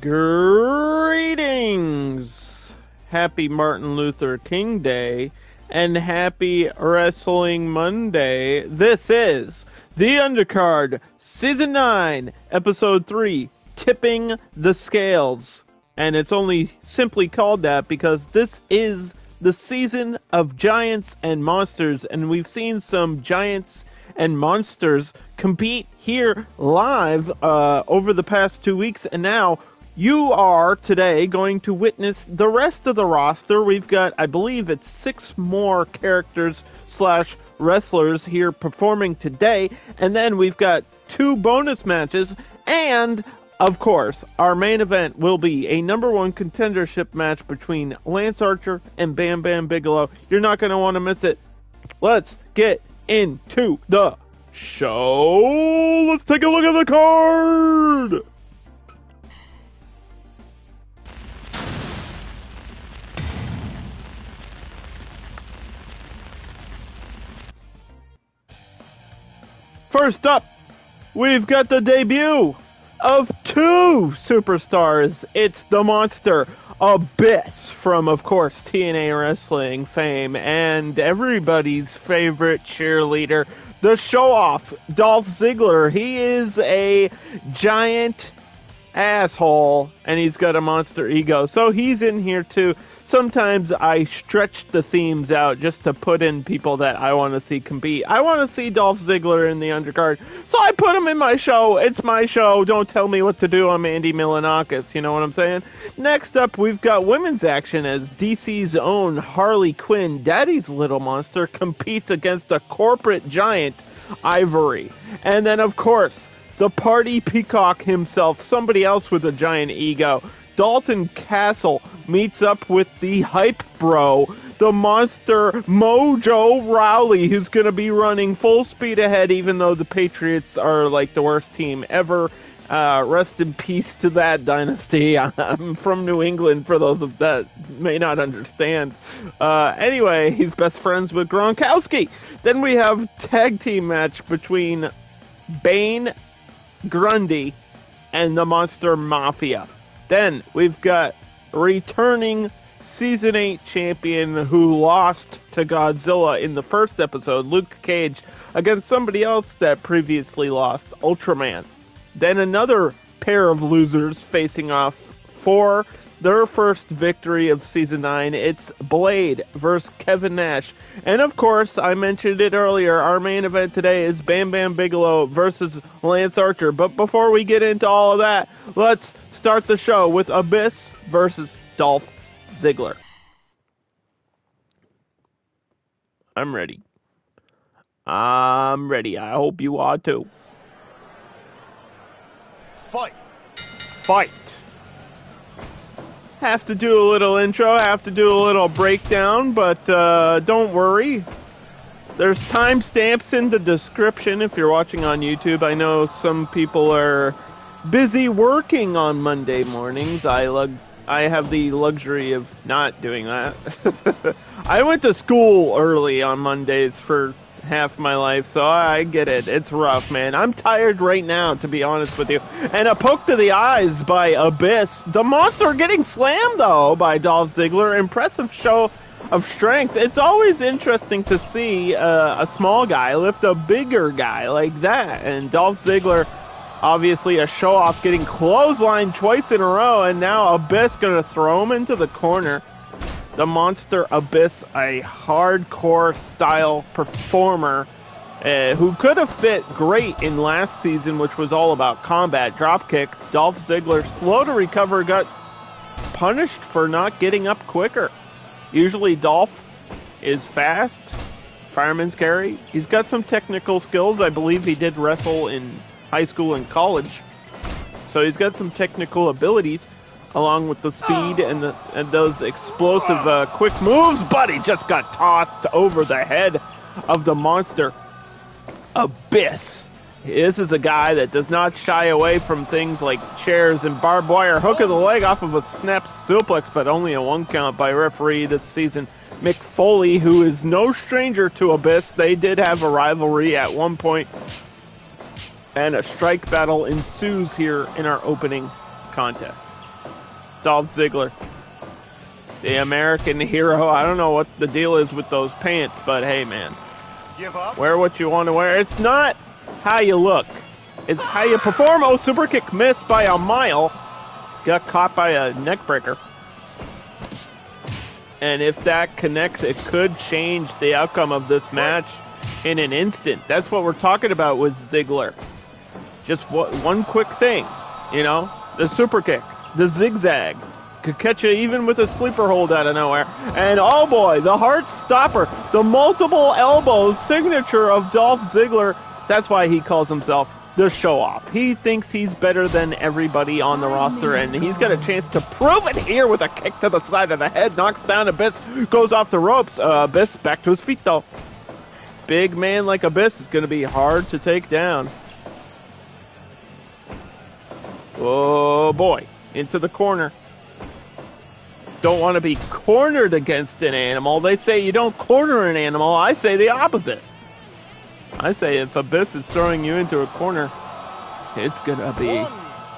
Greetings! Happy Martin Luther King Day and happy Wrestling Monday. This is the Undercard, Season 9, Episode 3, Tipping the Scales. And it's only simply called that because this is the season of giants and monsters, and we've seen some giants and monsters compete here live over the past 2 weeks, and now you are today going to witness the rest of the roster. We've got, I believe it's 6 more characters slash wrestlers here performing today, and then we've got 2 bonus matches, and of course, our main event will be a number 1 contendership match between Lance Archer and Bam Bam Bigelow. You're not going to want to miss it. Let's get into the show. Let's take a look at the card. First up, we've got the debut of 2 superstars. It's the monster Abyss from, of course, TNA Wrestling fame and everybody's favorite cheerleader, the show-off, Dolph Ziggler. He is a giant asshole, and he's got a monster ego, so he's in here too. Sometimes I stretch the themes out just to put in people that I want to see compete. I want to see Dolph Ziggler in the undercard, so I put him in my show. It's my show. Don't tell me what to do. I'm Andy Milanakis. You know what I'm saying? Next up, we've got women's action as DC's own Harley Quinn, Daddy's Little Monster, competes against a corporate giant, Ivory. And then, of course, the party peacock himself, somebody else with a giant ego, Dalton Castle, meets up with the hype bro, the monster Mojo Rawley, who's going to be running full speed ahead, even though the Patriots are like the worst team ever. Rest in peace to that dynasty. I'm from New England, for those of that may not understand. Anyway, he's best friends with Gronkowski. Then we have tag team match between Bane, Grundy, and the monster Mafia. Then we've got returning Season 8 champion who lost to Godzilla in the first episode, Luke Cage, against somebody else that previously lost, Ultraman. Then another pair of losers facing off for their first victory of Season 9. It's Blade versus Kevin Nash. And of course, I mentioned it earlier, our main event today is Bam Bam Bigelow versus Lance Archer. But before we get into all of that, let's start the show with Abyss versus Dolph Ziggler. I'm ready. I hope you are too. Fight. Have to do a little intro, have to do a little breakdown, but don't worry. There's timestamps in the description if you're watching on YouTube. I know some people are busy working on Monday mornings. I have the luxury of not doing that. I went to school early on Mondays for half my life, so I get it. It's rough, man. I'm tired right now, to be honest with you. And a poke to the eyes by Abyss. The monster getting slammed, though, by Dolph Ziggler. Impressive show of strength. It's always interesting to see a small guy lift a bigger guy like that. And Dolph Ziggler, obviously a show-off, getting clotheslined twice in a row, and now Abyss going to throw him into the corner. The monster Abyss, a hardcore style performer who could have fit great in last season, which was all about combat dropkick. Dolph Ziggler, slow to recover, got punished for not getting up quicker. Usually Dolph is fast, fireman's carry. He's got some technical skills. I believe he did wrestle in high school and college, so he's got some technical abilities, along with the speed and those explosive quick moves, but he just got tossed over the head of the monster Abyss. This is a guy that does not shy away from things like chairs and barbed wire. Hook of the leg off of a snap suplex, but only a 1 count by referee this season, Mick Foley, who is no stranger to Abyss. They did have a rivalry at one point, and a strike battle ensues here in our opening contest. Dolph Ziggler. The American hero. I don't know what the deal is with those pants, but hey, man. Give up? Wear what you want to wear. It's not how you look. It's how you perform. Oh, super kick missed by a mile. Got caught by a neck breaker. And if that connects, it could change the outcome of this match in an instant. That's what we're talking about with Ziggler. Just one quick thing, you know? The super kick, the zigzag, could catch you even with a sleeper hold out of nowhere. And oh boy, the heart stopper, the multiple elbows signature of Dolph Ziggler. That's why he calls himself the show-off. He thinks he's better than everybody on the roster, and he's got a chance to prove it here with a kick to the side of the head. Knocks down Abyss, goes off the ropes. Abyss back to his feet, though. Big man like Abyss is going to be hard to take down. Oh, boy. Into the corner. Don't want to be cornered against an animal. They say you don't corner an animal. I say the opposite. I say if Abyss is throwing you into a corner, it's going to be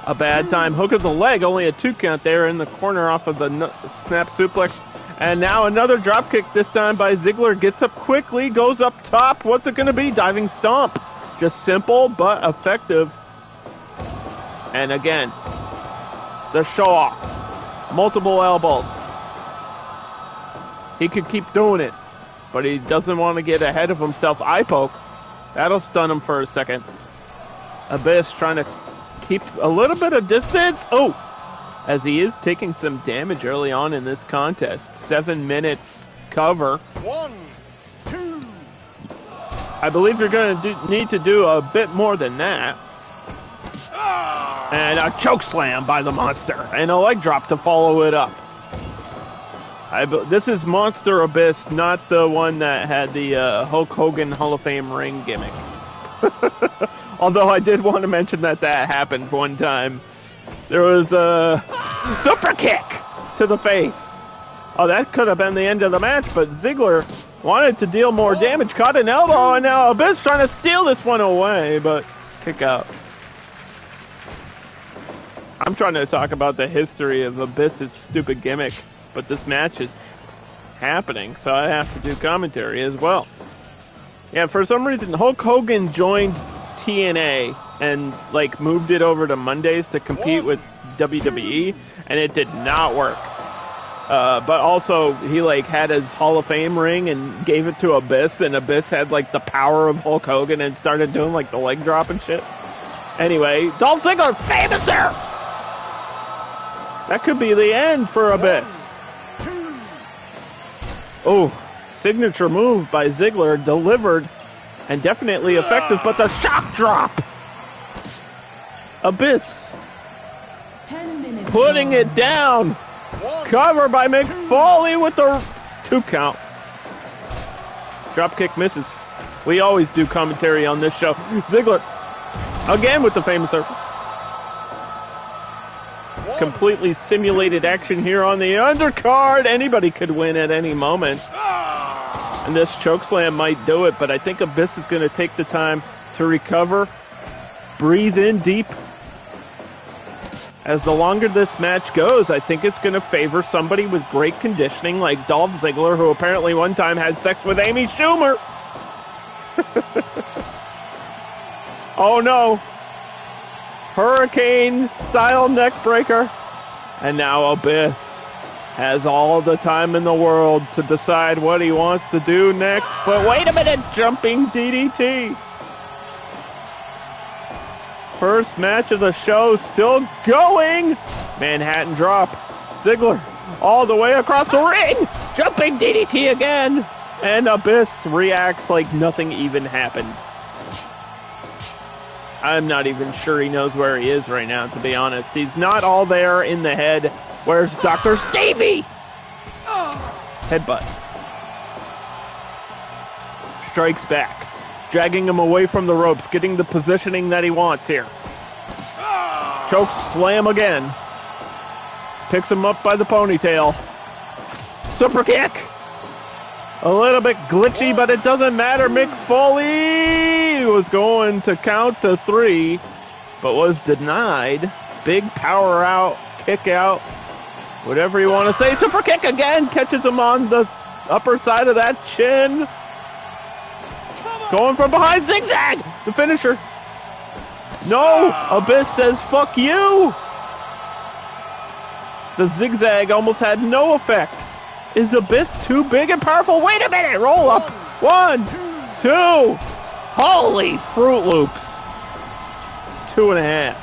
a bad time. Hook of the leg, only a 2 count there in the corner off of the snap suplex. And now another drop kick, this time by Ziggler. Gets up quickly, goes up top. What's it going to be? Diving stomp. Just simple but effective. And again, the show-off. Multiple elbows. He could keep doing it, but he doesn't want to get ahead of himself. Eye poke. That'll stun him for a second. Abyss trying to keep a little bit of distance. Oh, as he is taking some damage early on in this contest. 7 minutes cover. 1, 2. I believe you're going to need to do a bit more than that. And a choke slam by the monster. And a leg drop to follow it up. This is Monster Abyss, not the one that had the Hulk Hogan Hall of Fame ring gimmick. Although I did want to mention that happened one time. There was a super kick to the face. Oh, that could have been the end of the match, but Ziggler wanted to deal more damage. Caught an elbow, and now Abyss trying to steal this one away, but kick out. I'm trying to talk about the history of Abyss's stupid gimmick. But this match is happening, so I have to do commentary as well. Yeah, for some reason, Hulk Hogan joined TNA and, like, moved it over to Mondays to compete with WWE, and it did not work. But also, he, like, had his Hall of Fame ring and gave it to Abyss, and Abyss had, like, the power of Hulk Hogan and started doing, like, the leg drop and shit. Anyway, Dolph Ziggler, famous there! That could be the end for Abyss. Oh, signature move by Ziggler, delivered and definitely effective, but the shock drop! Abyss putting it down. Cover by Mick Foley with the 2 count. Drop kick misses. We always do commentary on this show. Ziggler again with the famous completely simulated action here on the undercard. Anybody could win at any moment. And this chokeslam might do it, but I think Abyss is going to take the time to recover, breathe in deep. As the longer this match goes, I think it's going to favor somebody with great conditioning like Dolph Ziggler, who apparently one time had sex with Amy Schumer. Oh no. Hurricane-style neck breaker. And now Abyss has all the time in the world to decide what he wants to do next. But wait a minute, jumping DDT. First match of the show still going. Manhattan drop. Ziggler all the way across the ring. Jumping DDT again. And Abyss reacts like nothing even happened. I'm not even sure he knows where he is right now, to be honest. He's not all there in the head. Where's Dr. Stevie? Headbutt. Strikes back. Dragging him away from the ropes. Getting the positioning that he wants here. Choke slam again. Picks him up by the ponytail. Super kick. A little bit glitchy, but it doesn't matter. Mick Foley was going to count to 3, but was denied. Big power out, kick out. Whatever you want to say. Super kick again. Catches him on the upper side of that chin. Going from behind. Zigzag. The finisher. No. Abyss says, fuck you. The zigzag almost had no effect. Is Abyss too big and powerful? Wait a minute. Roll up. 1, 2. Holy Fruit Loops. 2.5.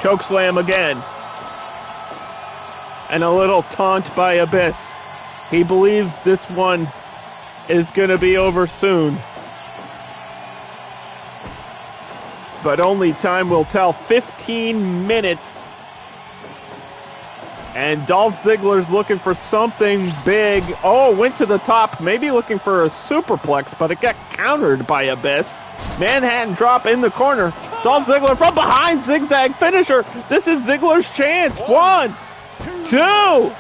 Chokeslam again. And a little taunt by Abyss. He believes this one is going to be over soon. But only time will tell. 15 minutes. And Dolph Ziggler's looking for something big. Oh, went to the top. Maybe looking for a superplex, but it got countered by Abyss. Manhattan drop in the corner. Dolph Ziggler from behind. Zigzag finisher. This is Ziggler's chance. 1, 2. Oh,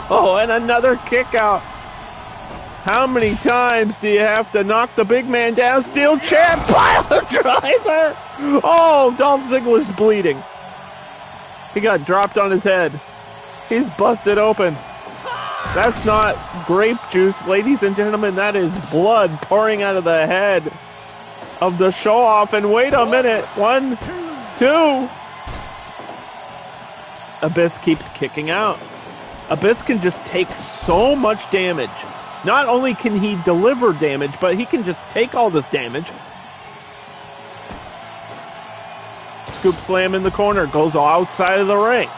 no. And another kick out. How many times do you have to knock the big man down? Steel chair, pile driver. Oh, Dolph Ziggler's bleeding. He got dropped on his head. He's busted open. That's not grape juice, ladies and gentlemen. That is blood pouring out of the head of the show-off. And wait a minute. 1, 2. Abyss keeps kicking out. Abyss can just take so much damage. Not only can he deliver damage, but he can just take all this damage. Scoop slam in the corner. Goes outside of the ring.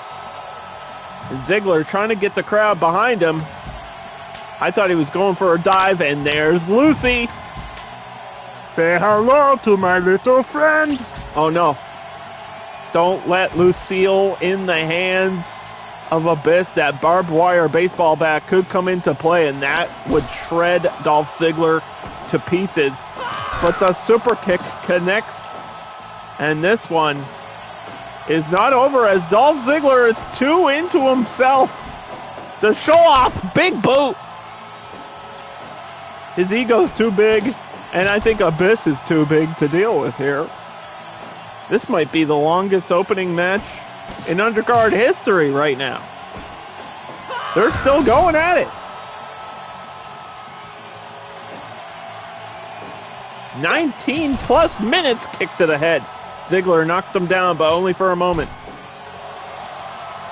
Ziggler trying to get the crowd behind him. I thought he was going for a dive, and there's Lucy. Say hello to my little friend. Oh, no. Don't let Lucille in the hands of Abyss. That barbed wire baseball bat could come into play, and that would shred Dolph Ziggler to pieces. But the super kick connects, and this one is not over as Dolph Ziggler is too into himself. The show-off, big boot. His ego's too big, and I think Abyss is too big to deal with here. This might be the longest opening match in Undercard history right now. They're still going at it. 19 plus minutes kick to the head. Ziggler knocked him down, but only for a moment.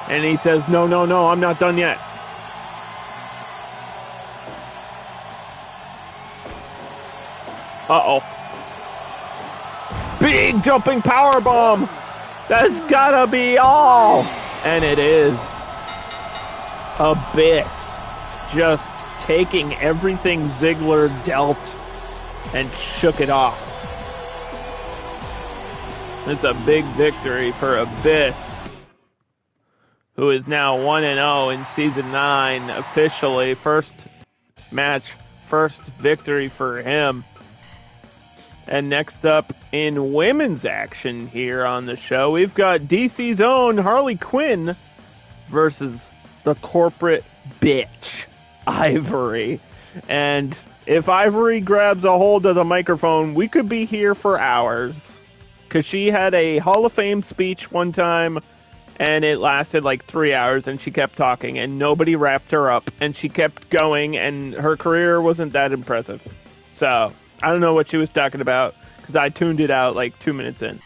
And he says, no, no, no, I'm not done yet. Uh-oh. Big jumping power bomb. That's gotta be all. And it is. Abyss just taking everything Ziggler dealt and shook it off. It's a big victory for Abyss, who is now 1-0 in Season 9 officially. First match, first victory for him. And next up in women's action here on the show, we've got DC's own Harley Quinn versus the corporate bitch, Ivory. And if Ivory grabs a hold of the microphone, we could be here for hours. Because she had a Hall of Fame speech one time, and it lasted like 3 hours, and she kept talking, and nobody wrapped her up, and she kept going, and her career wasn't that impressive. So, I don't know what she was talking about, because I tuned it out like 2 minutes in.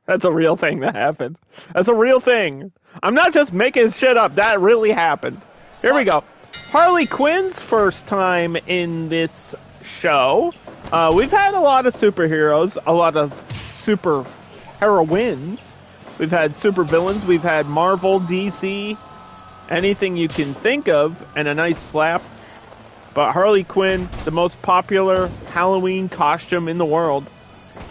That's a real thing that happened. That's a real thing. I'm not just making shit up. That really happened. Here we go. Harley Quinn's first time in this show. We've had a lot of superheroes, a lot of super heroines. We've had super villains. We've had Marvel, DC, anything you can think of, and a nice slap. But Harley Quinn, the most popular Halloween costume in the world.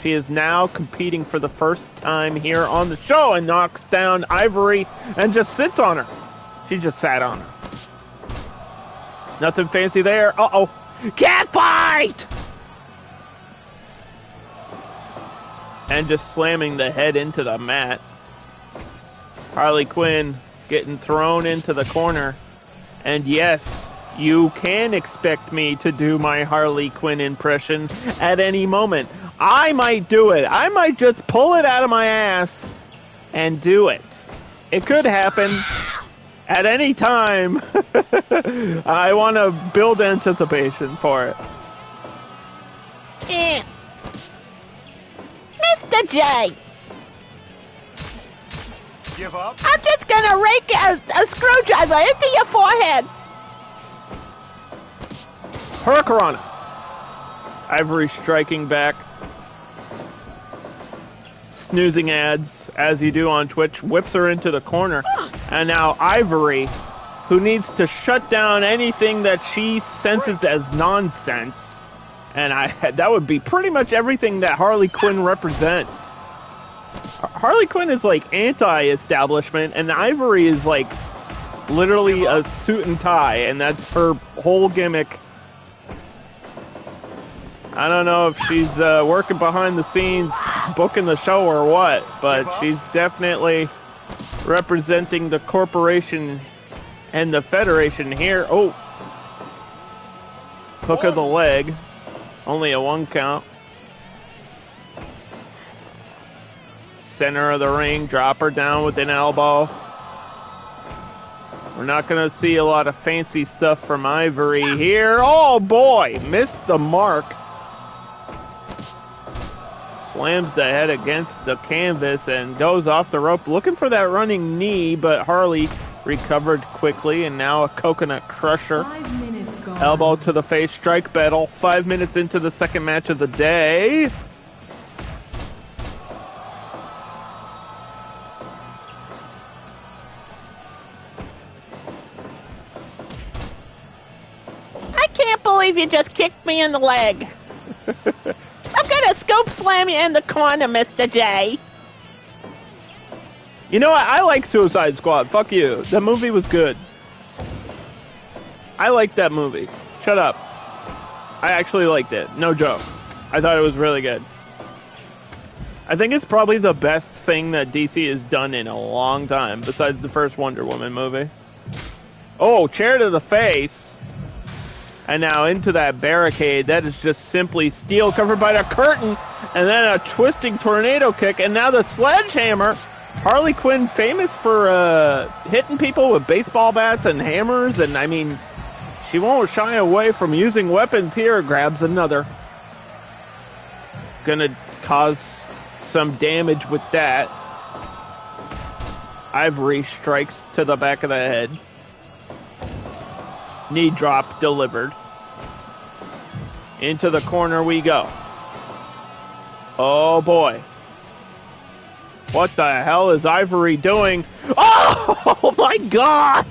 She is now competing for the first time here on the show and knocks down Ivory and just sits on her. She just sat on her. Nothing fancy there. Uh-oh. Cat fight! And just slamming the head into the mat. Harley Quinn getting thrown into the corner. And yes, You can expect me to do my Harley Quinn impression at any moment. I might do it. I might just pull it out of my ass and do it. It could happen at any time. I want to build anticipation for it. Mr. J, Give up. I'm just gonna rake a screwdriver into your forehead. Hurricanrana. Ivory striking back. Snoozing ads, as you do on Twitch, whips her into the corner. And now Ivory, who needs to shut down anything that she senses as nonsense. And that would be pretty much everything that Harley Quinn represents. Harley Quinn is like anti-establishment, and Ivory is like literally a suit and tie, and that's her whole gimmick. I don't know if she's working behind the scenes, booking the show or what, but she's definitely representing the corporation and the federation here. Oh, hook of the leg, only a 1 count. Center of the ring, drop her down with an elbow. We're not going to see a lot of fancy stuff from Ivory here. Oh boy, missed the mark. Slams the head against the canvas and goes off the rope, looking for that running knee, but Harley recovered quickly, and now a coconut crusher. 5 minutes gone. Elbow to the face, strike battle. 5 minutes into the second match of the day. I can't believe you just kicked me in the leg. I'm gonna scope slam you in the corner, Mr. J. You know what? I like Suicide Squad. Fuck you. That movie was good. I liked that movie. Shut up. I actually liked it. No joke. I thought it was really good. I think it's probably the best thing that DC has done in a long time, besides the first Wonder Woman movie. Oh, chair to the face. And now into that barricade. That is just simply steel covered by the curtain. And then a twisting tornado kick. And now the sledgehammer. Harley Quinn, famous for hitting people with baseball bats and hammers. And I mean, she won't shy away from using weapons here. Grabs another. Gonna cause some damage with that. Ivory strikes to the back of the head. Knee drop delivered. Into the corner we go. Oh boy. What the hell is Ivory doing? Oh my god!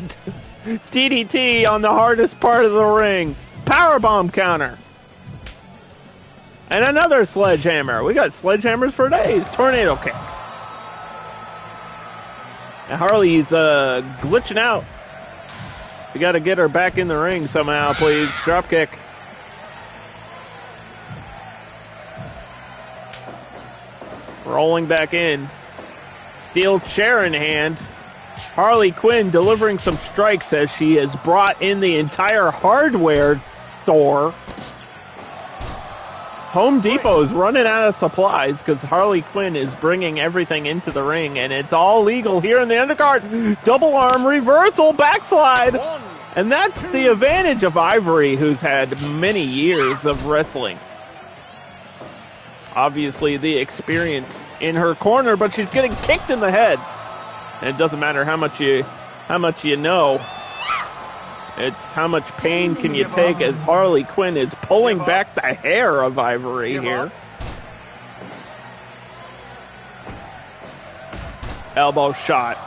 DDT on the hardest part of the ring. Powerbomb counter. And another sledgehammer. We got sledgehammers for days. Tornado kick. And Harley's glitching out. We got to get her back in the ring somehow, please. Drop kick. Rolling back in. Steel chair in hand. Harley Quinn delivering some strikes as she has brought in the entire hardware store. Home Depot is running out of supplies because Harley Quinn is bringing everything into the ring, and it's all legal here in the undercard. Double arm reversal, backslide. And that's the advantage of Ivory, who's had many years of wrestling. Obviously, the experience in her corner, but she's getting kicked in the head. And it doesn't matter how much you know. It's how much pain can you take as Harley Quinn is pulling back the hair of Ivory here. Elbow shot.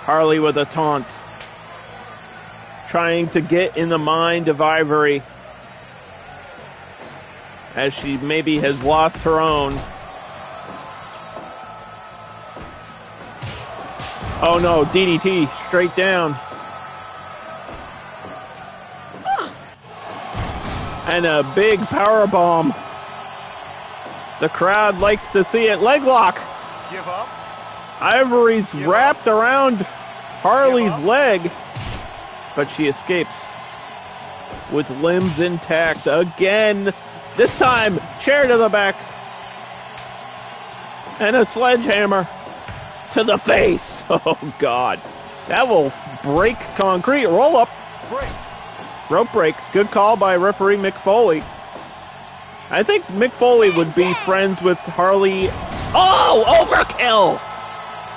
Harley with a taunt. Trying to get in the mind of Ivory as she maybe has lost her own. Oh no, DDT straight down. And a big power bomb. The crowd likes to see it. Leg lock. Give up. Ivory's wrapped around Harley's leg. but she escapes with limbs intact again. This time, chair to the back. And a sledgehammer to the face. Oh, God. That will break concrete. Roll up. Break. Rope break. Good call by referee Mick Foley. I think Mick Foley would be friends with Harley. Oh, overkill!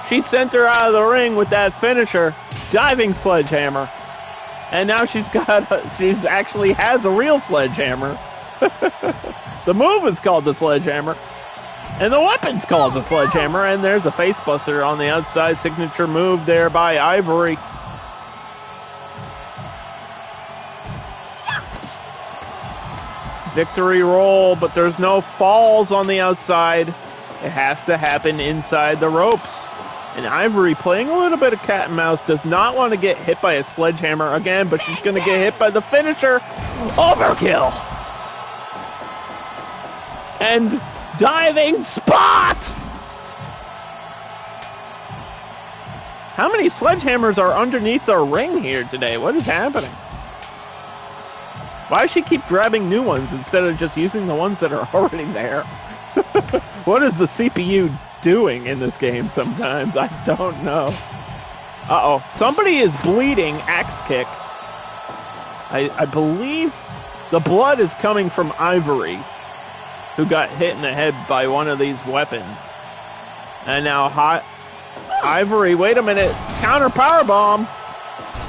She sent her out of the ring with that finisher. Diving sledgehammer. And now she's actually has a real sledgehammer. The move is called the sledgehammer. And the weapon's called the sledgehammer. And there's a facebuster on the outside. Signature move there by Ivory. Victory roll, but there's no falls on the outside. It has to happen inside the ropes. And Ivory, playing a little bit of cat and mouse, does not want to get hit by a sledgehammer again, but she's going to get hit by the finisher. Overkill! And diving spot! How many sledgehammers are underneath the ring here today? What is happening? Why does she keep grabbing new ones instead of just using the ones that are already there? What is the CPU doing in this game sometimes? I don't know. Uh-oh. Somebody is bleeding. Axe kick. I believe the blood is coming from Ivory, who got hit in the head by one of these weapons. And now Ivory, wait a minute. Counter powerbomb.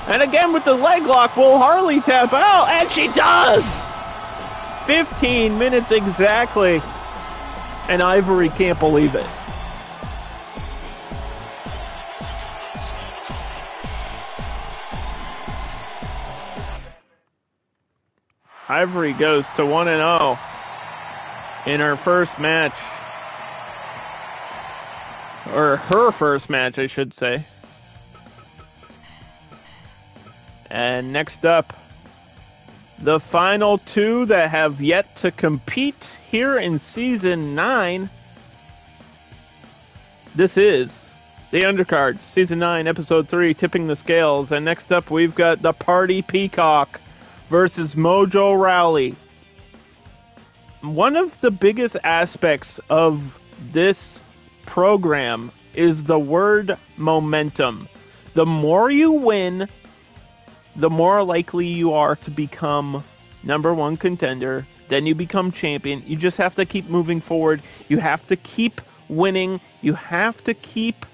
And again with the leg lock, will Harley tap out? And she does! 15 minutes exactly. And Ivory can't believe it. Ivory goes to 1-0 in her first match. Or her first match, I should say. And next up, the final two that have yet to compete here in Season 9. This is the Undercard, Season 9, Episode 3, Tipping the Scales. And next up, we've got the Party Peacock versus Mojo Rawley. One of the biggest aspects of this program is the word momentum. The more you win, the more likely you are to become #1 contender. Then you become champion. You just have to keep moving forward. You have to keep winning. You have to keep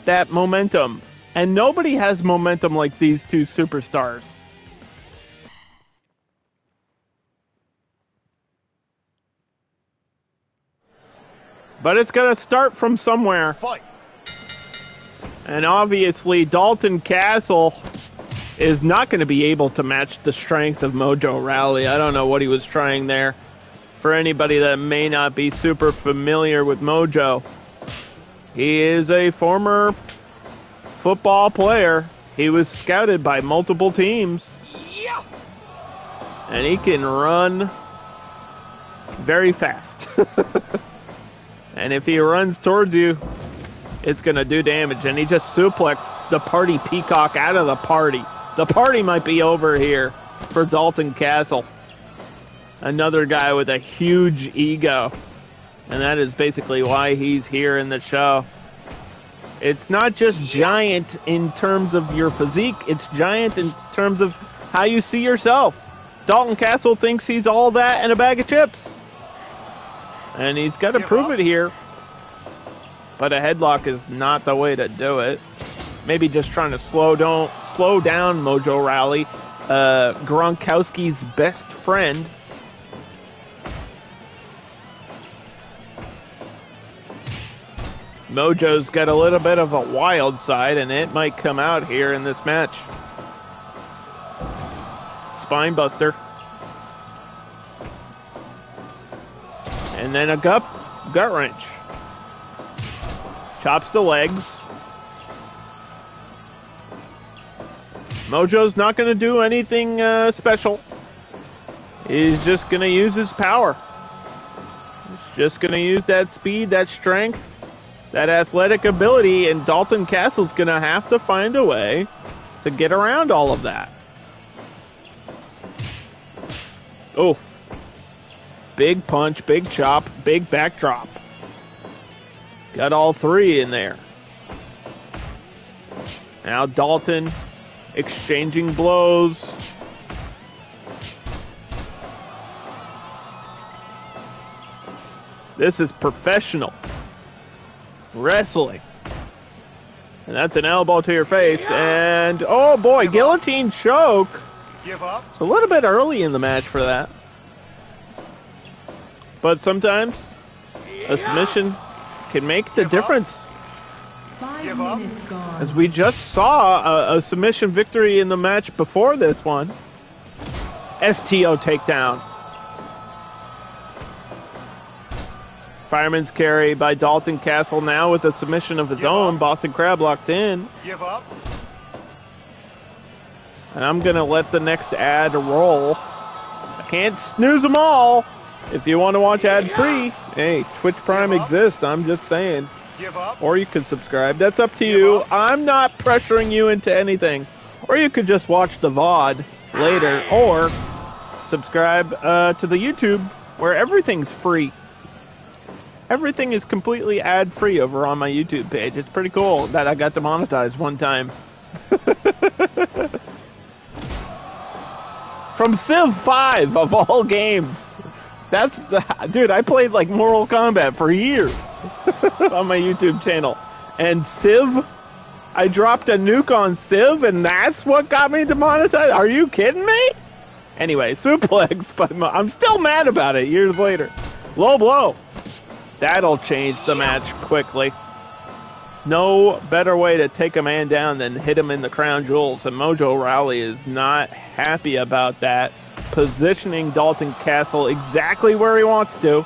that momentum. And nobody has momentum like these two superstars. But it's going to start from somewhere. Fight. And obviously, Dalton Castle is not going to be able to match the strength of Mojo Rawley. I don't know what he was trying there. For anybody that may not be super familiar with Mojo, he is a former football player. He was scouted by multiple teams. Yeah. And he can run very fast. And if he runs towards you, it's going to do damage. And he just suplexed the Party Peacock out of the party. The party might be over here for Dalton Castle. Another guy with a huge ego. And that is basically why he's here in the show. It's not just giant in terms of your physique. It's giant in terms of how you see yourself. Dalton Castle thinks he's all that and a bag of chips. And he's got to prove it here. But a headlock is not the way to do it. Maybe just trying to slow down Mojo Rawley, Gronkowski's best friend. Mojo's got a little bit of a wild side, and it might come out here in this match. Spinebuster. And then a gut wrench. Chops the legs. Mojo's not going to do anything special. He's just going to use his power. He's just going to use that speed, that strength, that athletic ability, and Dalton Castle's going to have to find a way to get around all of that. Oh. Big punch, big chop, big backdrop. Got all three in there. Now Dalton exchanging blows. This is professional wrestling. And that's an elbow to your face. And, oh boy, guillotine choke. Give up. It's a little bit early in the match for that. But sometimes a submission can make the difference. 5 minutes gone. As we just saw a submission victory in the match before this one. STO takedown. Fireman's carry by Dalton Castle now with a submission of his own. Boston Crab locked in. Give up. And I'm going to let the next ad roll. I can't snooze them all. If you want to watch ad-free, hey, Twitch Prime exists, I'm just saying. Give up. Or you can subscribe. That's up to you. I'm not pressuring you into anything. Or you could just watch the VOD later. Or subscribe to the YouTube where everything's free. Everything is completely ad-free over on my YouTube page. It's pretty cool that I got demonetized one time. From Civ 5 of all games. That's the... Dude, I played like Mortal Kombat for years on my YouTube channel. And Civ... I dropped a nuke on Civ and that's what got me demonetized? Are you kidding me? Anyway, suplex, but I'm still mad about it years later. Low blow. That'll change the match quickly. No better way to take a man down than hit him in the crown jewels, and Mojo Rawley is not happy about that, positioning Dalton Castle exactly where he wants to.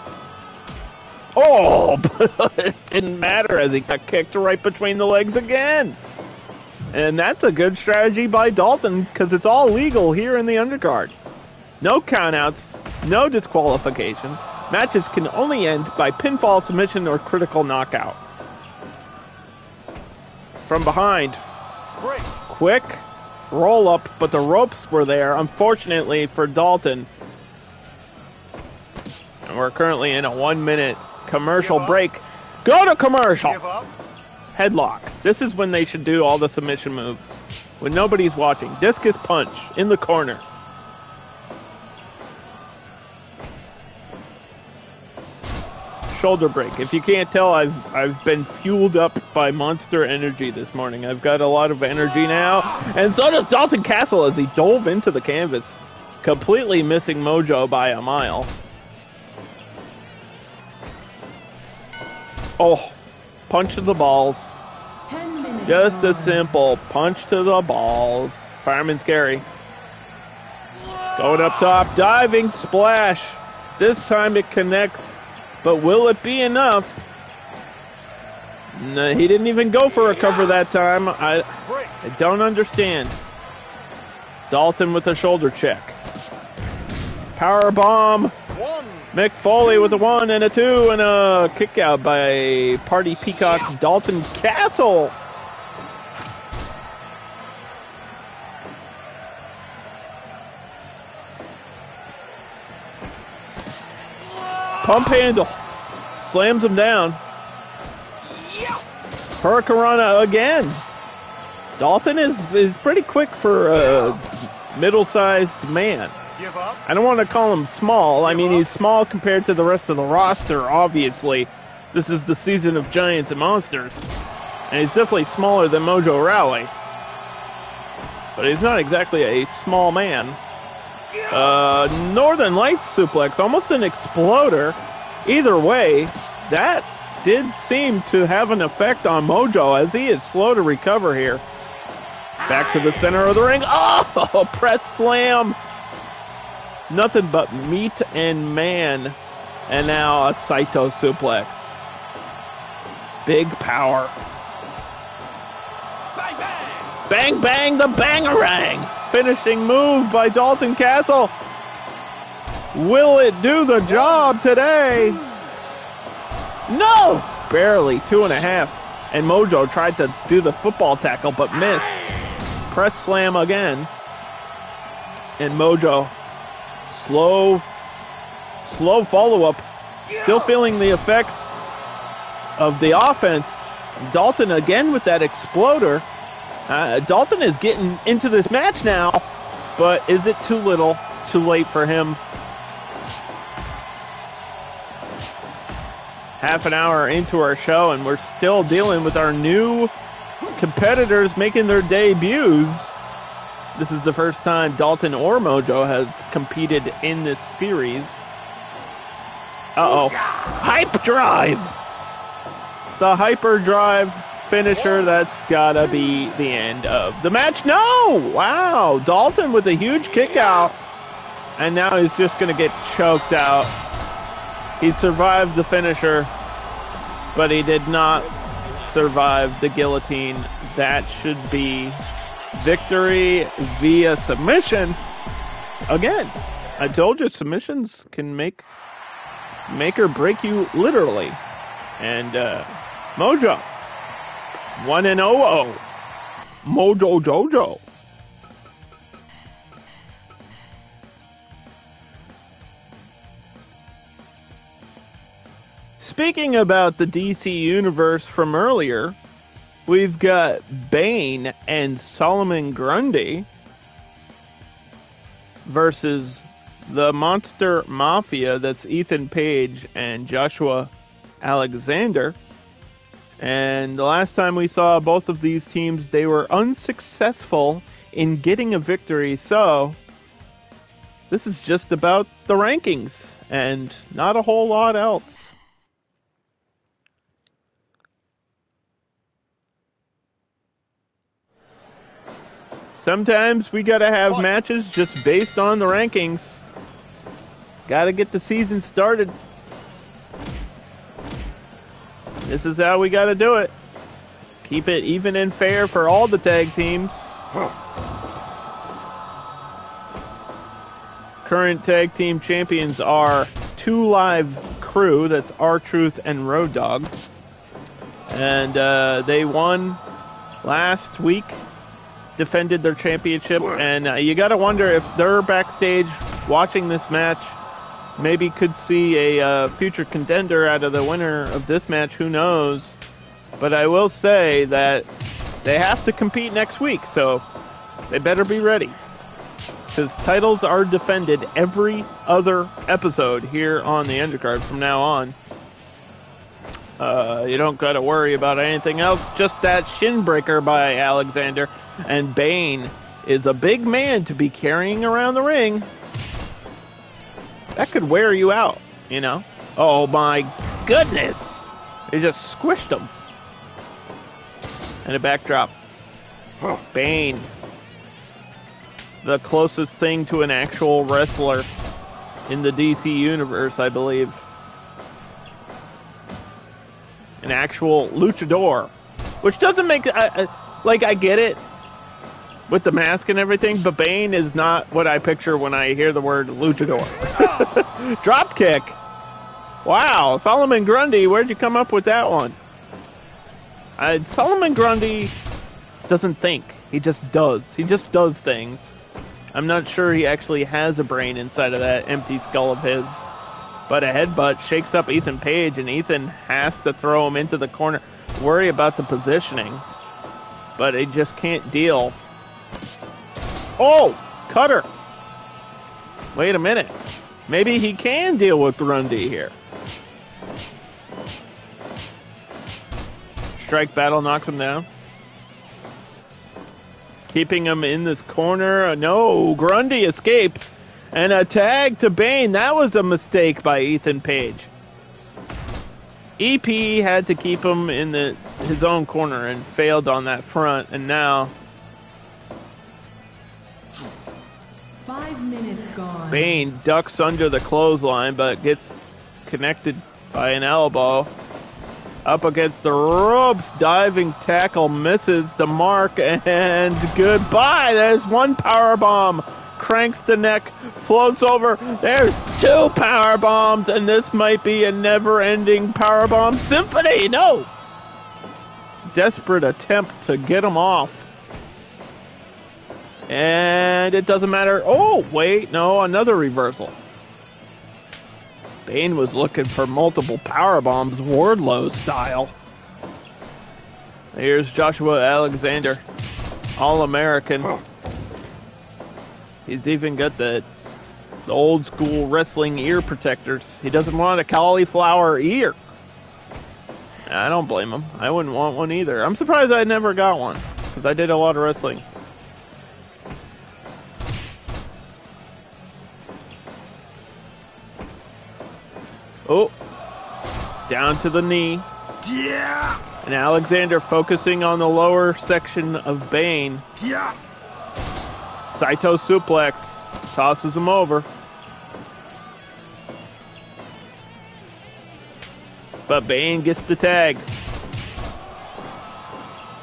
Oh, but it didn't matter as he got kicked right between the legs again. And that's a good strategy by Dalton because it's all legal here in the undercard. No countouts, no disqualification. Matches can only end by pinfall, submission, or critical knockout. From behind. Break. Quick roll up, but the ropes were there, unfortunately for Dalton. And we're currently in a 1-minute commercial break. Go to commercial! Give up. Headlock. This is when they should do all the submission moves. When nobody's watching. Discus punch in the corner. Shoulder break. If you can't tell, I've been fueled up by Monster Energy this morning. I've got a lot of energy now, and so does Dalton Castle as he dove into the canvas, completely missing Mojo by a mile. Oh, punch to the balls. 10 minutes Just a gone. simple punch to the balls. Fireman's carry. Going up top, diving splash. This time it connects. But will it be enough? No, he didn't even go for a cover that time. I don't understand. Dalton with a shoulder check. Power bomb. One. Mick Foley with a 1 and a 2 and a kick out by Party Peacock Dalton Castle. Pump handle. Slams him down. Hurricanrana again. Dalton is pretty quick for a middle-sized man. Give up. I don't want to call him small. I mean, he's small compared to the rest of the roster, obviously. This is the season of Giants and Monsters. And he's definitely smaller than Mojo Rawley. But he's not exactly a small man. Northern Lights suplex, almost an exploder. Either way, that did seem to have an effect on Mojo as he is slow to recover here. Back to the center of the ring. Oh, press slam. Nothing but meat and man. And now a Saito suplex. Big power. Bang bang. Bang bang the bangarang. Finishing move by Dalton Castle. Will it do the job today? No! Barely, 2.5. And Mojo tried to do the football tackle but missed. press slam again. And Mojo, slow follow-up. Still feeling the effects of the offense. Dalton again with that exploder. Dalton is getting into this match now, but is it too little, too late for him? Half an hour into our show, and we're still dealing with our new competitors making their debuts. This is the first time Dalton or Mojo has competed in this series. Uh-oh. Hype drive! The hyper drive finisher, that's gotta be the end of the match. No! Wow! Dalton with a huge kick out. And now he's just gonna get choked out. He survived the finisher, but he did not survive the guillotine. That should be victory via submission. Again, I told you submissions can make or break you literally. And Mojo 1-0. Mojo Jojo. Speaking about the DC Universe from earlier, we've got Bane and Solomon Grundy versus the Monster Mafia. That's Ethan Page and Joshua Alexander. And the last time we saw both of these teams, they were unsuccessful in getting a victory. So this is just about the rankings and not a whole lot else. Sometimes we gotta have matches just based on the rankings. Gotta get the season started. This is how we gotta do it. Keep it even and fair for all the tag teams. Current tag team champions are 2 Live Crew. That's R-Truth and Road Dogg. And they won last week. Defended their championship, and you gotta wonder if they're backstage watching this match, maybe could see a future contender out of the winner of this match. Who knows? But I will say that they have to compete next week, so they better be ready, because titles are defended every other episode here on the Undercard from now on. You don't gotta worry about anything else, just that shin breaker by Alexander. And Bane is a big man to be carrying around the ring. That could wear you out, you know. Oh my goodness! He just squished him. And a backdrop. Bane. The closest thing to an actual wrestler in the DC Universe, I believe. An actual luchador. Which doesn't make... I get it with the mask and everything, but Bane is not what I picture when I hear the word luchador. Drop kick. Wow, Solomon Grundy, where'd you come up with that one? Solomon Grundy doesn't think. He just does. He just does things. I'm not sure he actually has a brain inside of that empty skull of his. But a headbutt shakes up Ethan Page, and Ethan has to throw him into the corner. Worry about the positioning. But he just can't deal. Oh! Cutter! Wait a minute. Maybe he can deal with Grundy here. Strike battle knocks him down. Keeping him in this corner. No, Grundy escapes. And a tag to Bane. That was a mistake by Ethan Page. EP had to keep him in his own corner and failed on that front. And now 5 minutes gone. Bane ducks under the clothesline, but gets connected by an elbow. Up against the ropes, diving tackle misses the mark, and goodbye. There's one power bomb. Cranks the neck, floats over. There's 2 power bombs, and this might be a never-ending power bomb symphony. No. Desperate attempt to get him off. And it doesn't matter. Oh, wait, no, another reversal. Bane was looking for multiple power bombs, Wardlow style. Here's Joshua Alexander, All-American. He's even got the old school wrestling ear protectors. He doesn't want a cauliflower ear. I don't blame him. I wouldn't want one either. I'm surprised I never got one, because I did a lot of wrestling. Oh, down to the knee. Yeah. And Alexander focusing on the lower section of Bane. Yeah. Saito suplex. Tosses him over. But Bane gets the tag.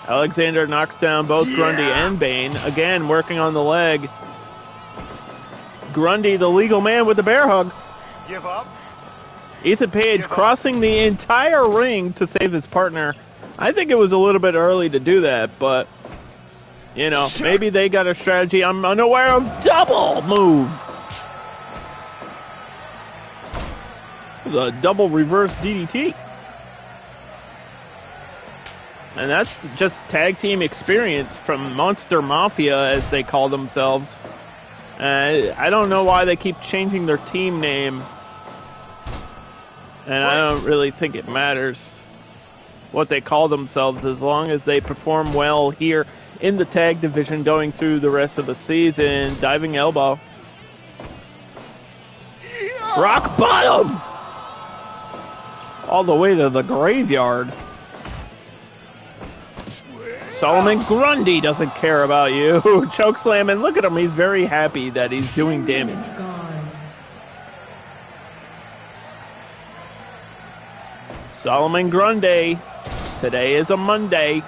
Alexander knocks down both Grundy and Bane. Again, working on the leg. Grundy, the legal man with the bear hug. Give up. Ethan Page crossing the entire ring to save his partner. I think it was a little bit early to do that, but, you know, maybe they got a strategy I'm unaware of. Double move. It was a double reverse DDT. And that's just tag team experience from Monster Mafia, as they call themselves. I don't know why they keep changing their team name. And I don't really think it matters what they call themselves, as long as they perform well here in the tag division going through the rest of the season. Diving elbow. Rock bottom! All the way to the graveyard. Solomon Grundy doesn't care about you. Chokeslam, and look at him. He's very happy that he's doing damage. Solomon Grundy. Today is a Monday.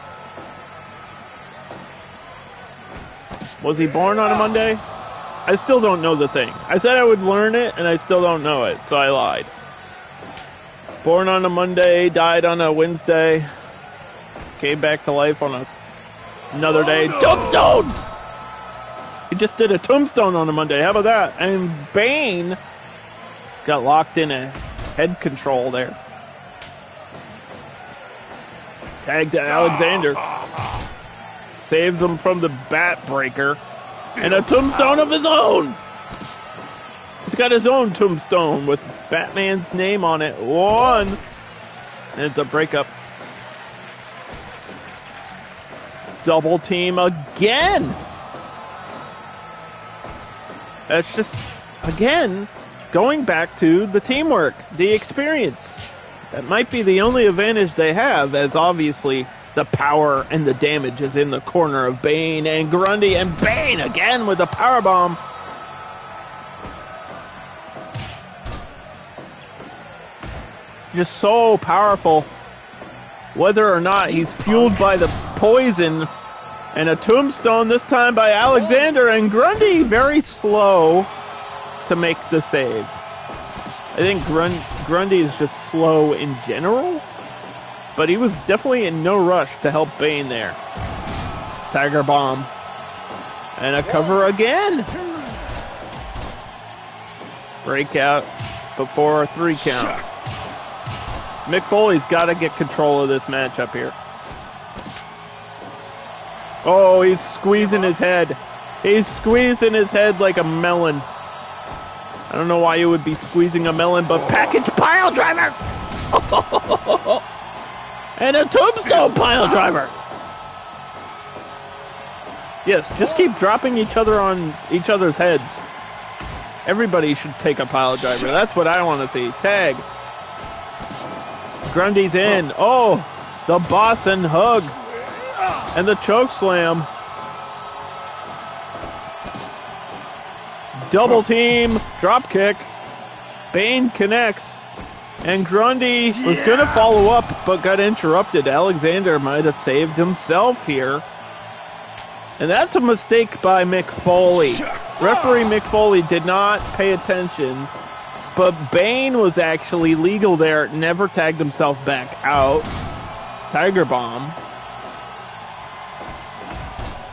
Was he born on a Monday? I still don't know the thing. I said I would learn it, and I still don't know it, so I lied. Born on a Monday, died on a Wednesday, came back to life on another day. Tombstone! He just did a tombstone on a Monday. How about that? And Bane got locked in a head control there. Tagged to Alexander. Saves him from the bat breaker. And a tombstone of his own. He's got his own tombstone with Batman's name on it. One. And it's a breakup. Double team again. That's just, again, going back to the teamwork, the experience. That might be the only advantage they have, as obviously the power and the damage is in the corner of Bane and Grundy, and Bane again with a powerbomb. Just so powerful. Whether or not he's fueled by the poison, and a tombstone this time by Alexander, and Grundy very slow to make the save. I think Grundy is just slow in general, but he was definitely in no rush to help Bane there. Tiger Bomb. And a cover again. Breakout before a 3 count. Mick Foley's got to get control of this matchup here. Oh, he's squeezing his head. He's squeezing his head like a melon. I don't know why you would be squeezing a melon, but package pile driver! And a tombstone pile driver! Yes, just keep dropping each other on each other's heads. Everybody should take a pile driver. That's what I want to see. Tag. Grundy's in. Oh, the boss and hug. And the choke slam. Double team, drop kick. Bane connects. And Grundy was going to follow up, but got interrupted. Alexander might have saved himself here. And that's a mistake by Mick Foley. Referee Mick Foley did not pay attention, but Bane was actually legal there. Never tagged himself back out. Tiger Bomb.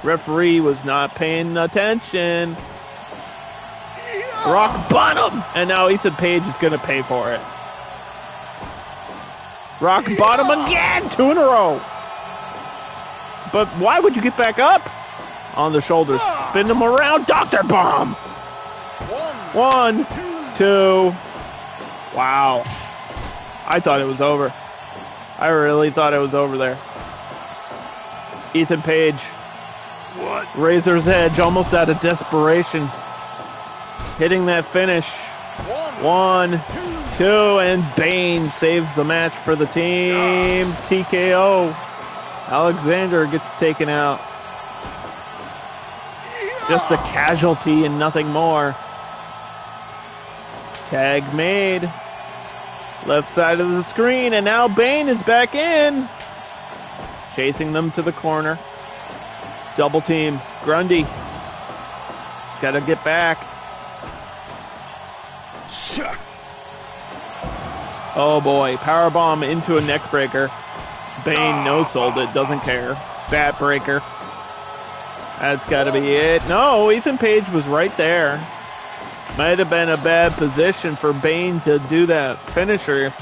Referee was not paying attention. Rock bottom! And now Ethan Page is going to pay for it. Rock bottom again! 2 in a row. But why would you get back up? On the shoulders. Spin them around. Dr. Bomb! 1, 2. Wow. I thought it was over. I really thought it was over there. Ethan Page. Razor's Edge, almost out of desperation. Hitting that finish. 1, 2, and Bane saves the match for the team. TKO. Alexander gets taken out. Just a casualty and nothing more. Tag made. Left side of the screen, and now Bane is back in. Chasing them to the corner. Double team. Grundy. Got to get back. Oh boy. Powerbomb into a neck breaker. Bane no-sold it. Doesn't care. Bat breaker. That's got to be it. No, Ethan Page was right there. Might have been a bad position for Bane to do that finisher.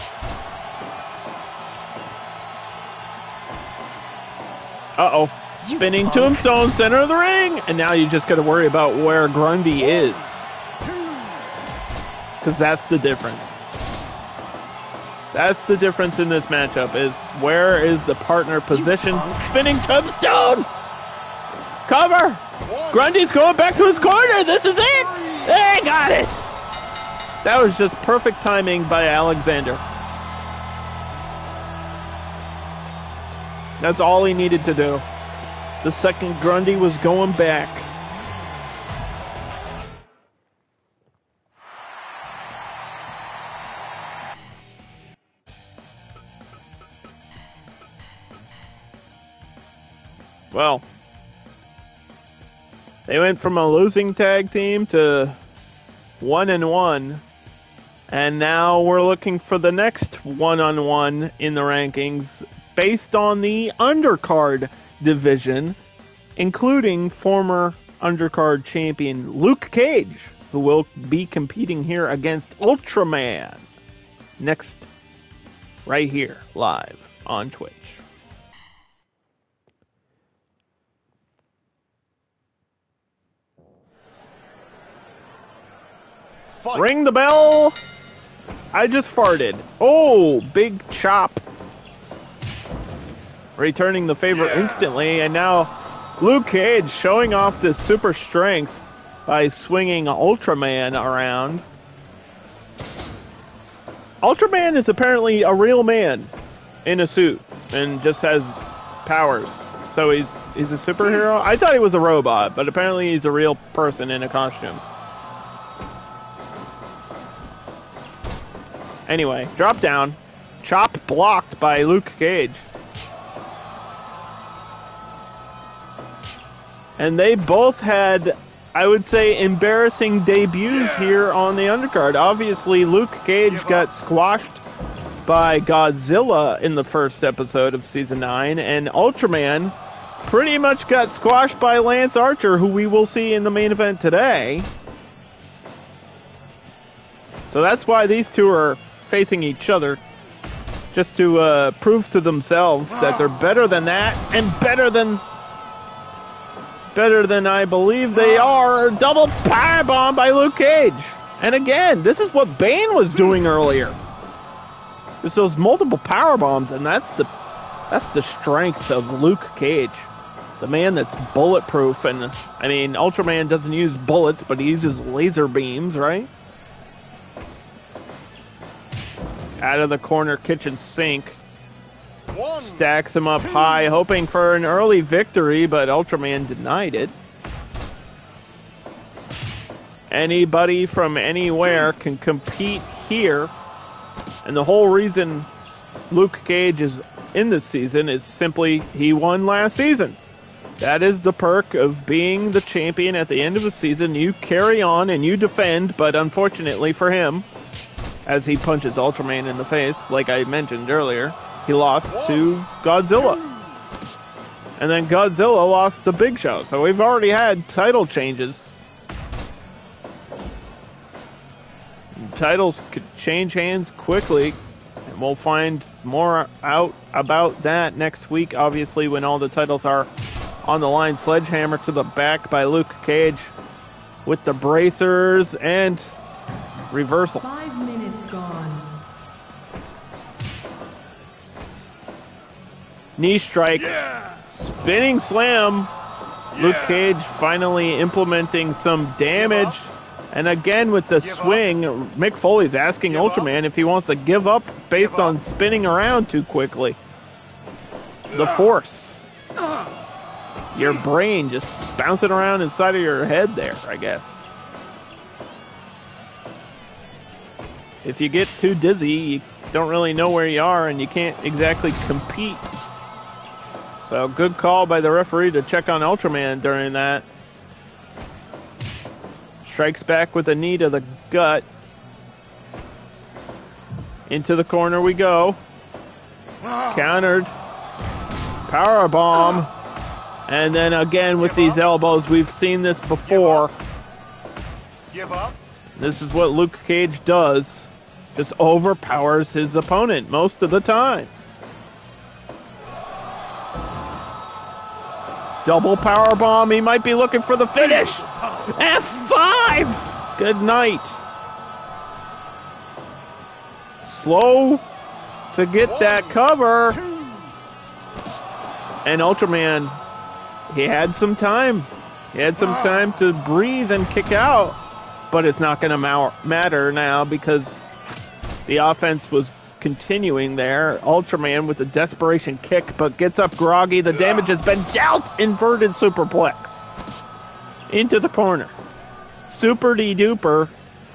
Uh-oh. Spinning tombstone, center of the ring. And now you just got to worry about where Grundy is. Because that's the difference. That's the difference in this matchup, is where is the partner position. Spinning tombstone. Cover. Grundy's going back to his corner. This is it. They got it. That was just perfect timing by Alexander. That's all he needed to do. The second Grundy was going back. Well, they went from a losing tag team to 1-1, and now we're looking for the next 1-on-1 in the rankings based on the Undercard division, including former Undercard champion Luke Cage, who will be competing here against Ultraman next, right here, live on Twitch. Ring the bell. I just farted. Oh, big chop. Returning the favor instantly, and now Luke Cage showing off this super strength by swinging Ultraman around. Ultraman is apparently a real man in a suit and just has powers. So he's a superhero? I thought he was a robot, but apparently he's a real person in a costume. Anyway, drop down. Chop blocked by Luke Cage. And they both had, I would say, embarrassing debuts here on the Undercard. Obviously, Luke Cage got squashed by Godzilla in the first episode of Season 9, and Ultraman pretty much got squashed by Lance Archer, who we will see in the main event today. So that's why these two are facing each other, just to prove to themselves that they're better than that, and better than I believe they are. Double powerbomb by Luke Cage. And again, this is what Bane was doing earlier. Just those multiple powerbombs, and that's the strength of Luke Cage, the man that's bulletproof. And I mean, Ultraman doesn't use bullets, but he uses laser beams, right? Out of the corner kitchen sink. Stacks him up high, hoping for an early victory, but Ultraman denied it. Anybody from anywhere can compete here. And the whole reason Luke Cage is in this season is simply he won last season. That is the perk of being the champion at the end of the season. You carry on and you defend, but unfortunately for him, as he punches Ultraman in the face, like I mentioned earlier, he lost to Godzilla. And then Godzilla lost to Big Show. So we've already had title changes. Titles could change hands quickly. And we'll find more out about that next week, obviously, when all the titles are on the line. Sledgehammer to the back by Luke Cage with the bracers and reversal. 5 minutes gone. Knee strike. Spinning slam. Luke Cage finally implementing some damage. And again with the swing, Mick Foley's asking Ultraman if he wants to give up based on spinning around too quickly. The force. Your brain just bouncing around inside of your head there, I guess. If you get too dizzy, you don't really know where you are and you can't exactly compete. So good call by the referee to check on Ultraman during that. Strikes back with a knee to the gut. Into the corner we go. Countered. Powerbomb. And then again with these elbows. We've seen this before. Give up. This is what Luke Cage does. Just overpowers his opponent most of the time. Double powerbomb. He might be looking for the finish. F5. Good night. Slow to get that cover. And Ultraman, he had some time. He had some time to breathe and kick out. But it's not going to matter now because the offense was continuing there. Ultraman with a desperation kick, but gets up groggy. The damage has been dealt. Inverted superplex. Into the corner. Super-de-duper.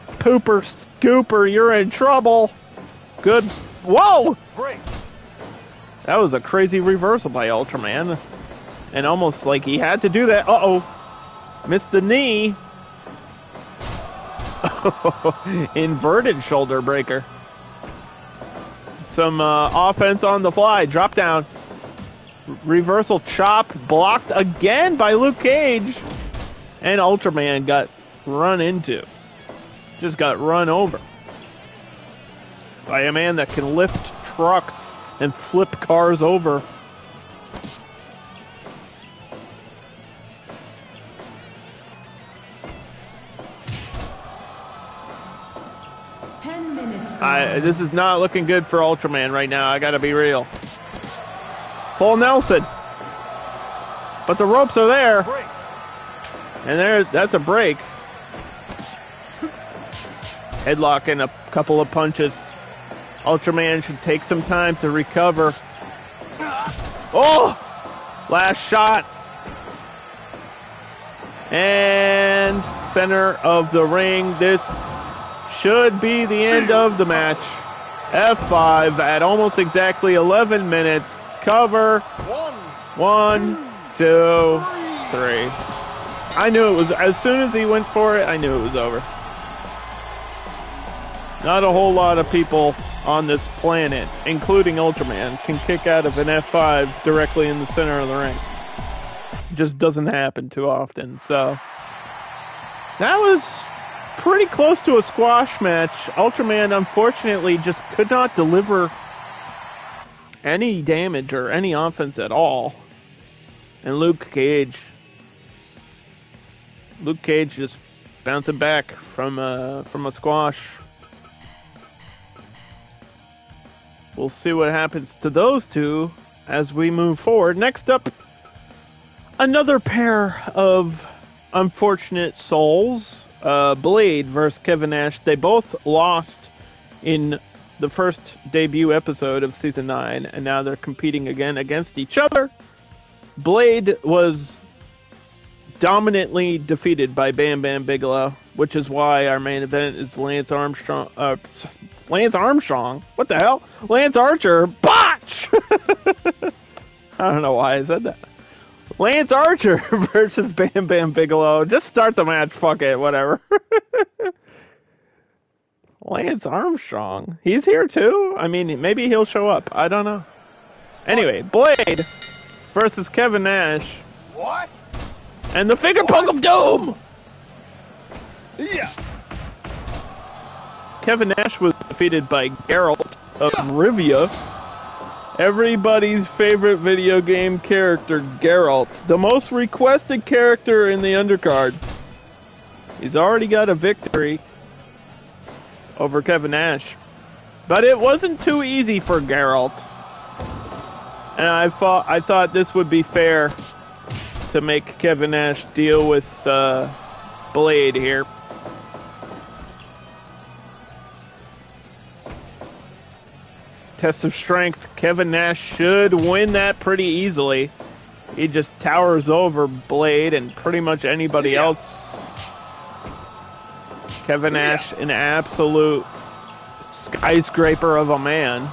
Pooper scooper, you're in trouble. Good. Whoa! Break. That was a crazy reversal by Ultraman. And almost like he had to do that. Uh-oh. Missed the knee. Inverted shoulder breaker. Some offense on the fly. Drop down. Reversal chop. Blocked again by Luke Cage. And Ultraman got run into. Just got run over. By a man that can lift trucks and flip cars over. This is not looking good for Ultraman right now. I gotta be real. Full Nelson. But the ropes are there. Break. And that's a break. Headlock and a couple of punches. Ultraman should take some time to recover. Oh! Last shot. And center of the ring. This should be the end of the match. F5 at almost exactly 11 minutes. Cover. 1, 2, 3. I knew it was, as soon as he went for it, I knew it was over. Not a whole lot of people on this planet, including Ultraman, can kick out of an F5 directly in the center of the ring. It just doesn't happen too often. So that was pretty close to a squash match. Ultraman, unfortunately, just could not deliver any damage or any offense at all. And Luke Cage just bouncing back from a squash. We'll see what happens to those two as we move forward. Next up, another pair of unfortunate souls. Blade versus Kevin Nash. They both lost in the first debut episode of Season 9, and now they're competing again against each other. Blade was dominantly defeated by Bam Bam Bigelow, which is why our main event is Lance Armstrong. What the hell? Lance Archer. Botch! I don't know why I said that. Lance Archer versus Bam Bam Bigelow. Just start the match. Fuck it. Whatever. Lance Armstrong. He's here too? I mean, maybe he'll show up. I don't know. Anyway, Blade versus Kevin Nash. What? And the finger poke of doom! Yeah. Kevin Nash was defeated by Geralt of Rivia. Everybody's favorite video game character, Geralt. The most requested character in the undercard. He's already got a victory over Kevin Nash. But it wasn't too easy for Geralt. And I thought this would be fair to make Kevin Nash deal with Blade here. Test of strength. Kevin Nash should win that pretty easily. He just towers over Blade and pretty much anybody else. Kevin Nash, an absolute skyscraper of a man.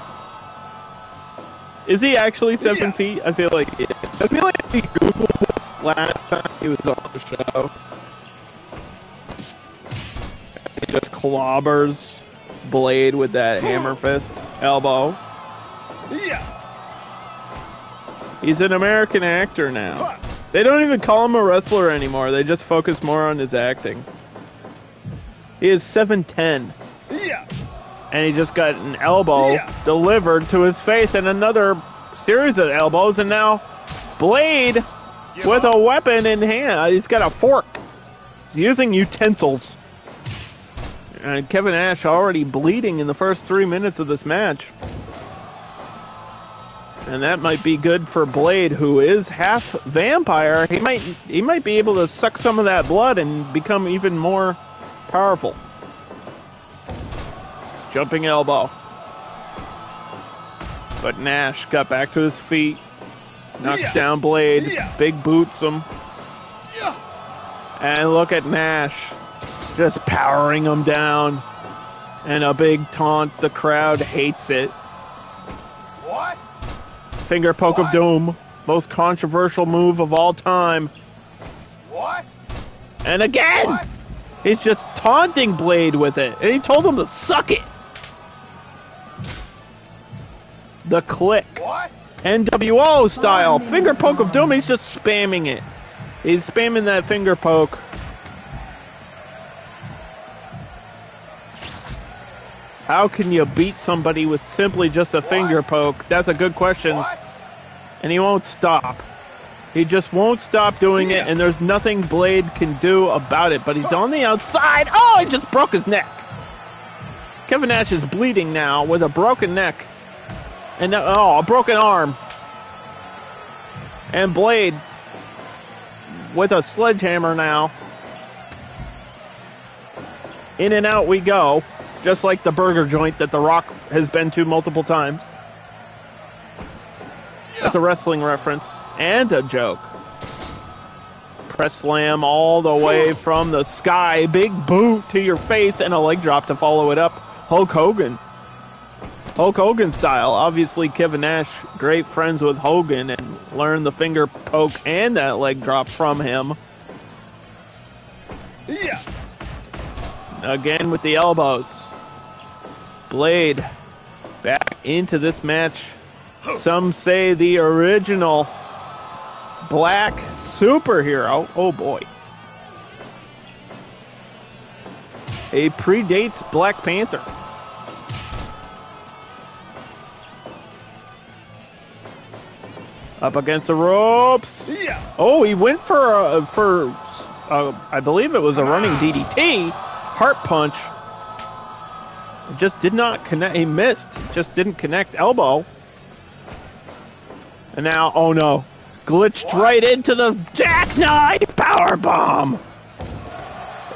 Is he actually 7 feet? I feel like he is. I feel like he Googled this last time he was on the show. He just clobbers Blade with that hammer fist elbow. Yeah. He's an American actor now. They don't even call him a wrestler anymore. They just focus more on his acting. He is 7'10". Yeah. And he just got an elbow delivered to his face and another series of elbows. And now Blade with a weapon in hand. He's got a fork. He's using utensils. And Kevin Nash already bleeding in the first 3 minutes of this match. And that might be good for Blade, who is half vampire. He might be able to suck some of that blood and become even more powerful. Jumping elbow. But Nash got back to his feet. Knocks down Blade. Big boots him. And look at Nash. Just powering him down. And a big taunt. The crowd hates it. What? Finger poke of doom. Most controversial move of all time. What? And again! What? He's just taunting Blade with it. And he told him to suck it. The click. What? NWO style. Finger poke of doom. He's just spamming it. He's spamming that finger poke. How can you beat somebody with simply just a finger poke? That's a good question. What? And he won't stop. He just won't stop doing it, and there's nothing Blade can do about it. But he's on the outside. Oh, he just broke his neck. Kevin Nash is bleeding now with a broken neck. And a broken arm. And Blade with a sledgehammer now. In and out we go. Just like the burger joint that The Rock has been to multiple times. That's a wrestling reference. And a joke. Press slam all the way from the sky. Big boot to your face and a leg drop to follow it up. Hulk Hogan. Hulk Hogan style. Obviously Kevin Nash, great friends with Hogan and learned the finger poke and that leg drop from him. Yeah. Again with the elbows. Blade back into this match. Some say the original black superhero. Oh boy. He predates Black Panther. Up against the ropes. Yeah. Oh, he went for I believe it was a running DDT. Heart punch. It just did not connect. He missed. Just didn't connect. Elbow. And now, oh no. Glitched right into the jackknife powerbomb.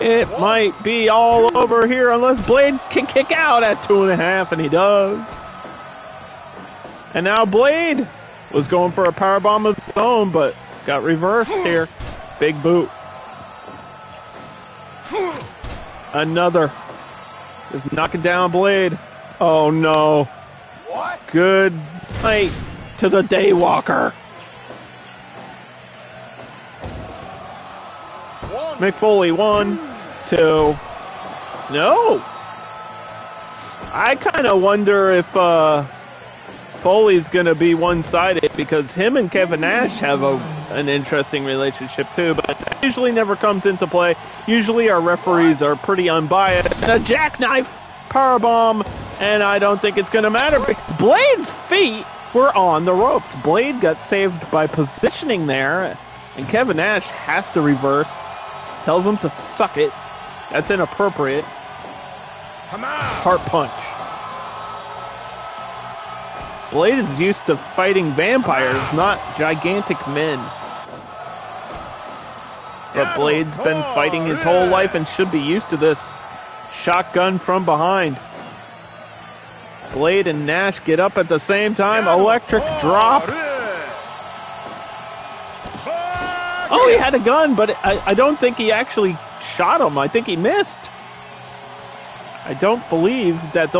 It might be all over here unless Blade can kick out at 2.5, and he does. And now Blade was going for a powerbomb of his own, but got reversed here. Big boot. Another. Just knocking down Blade. Oh no. What? Good night to the Daywalker. Mick Foley, 1, 2. No. I kind of wonder if Foley's going to be one-sided because him and Kevin Nash have an interesting relationship too, but that usually never comes into play. Usually our referees are pretty unbiased. A jackknife powerbomb, and I don't think it's going to matter because Blade's feet were on the ropes. Blade got saved by positioning there, and Kevin Nash has to reverse. Tells him to suck it. That's inappropriate. Come on. Heart punch. Blade is used to fighting vampires, not gigantic men. But Blade's been fighting his whole life and should be used to this. Shotgun from behind. Blade and Nash get up at the same time. Electric drop. Oh, he had a gun, but I don't think he actually shot him. I think he missed. I don't believe that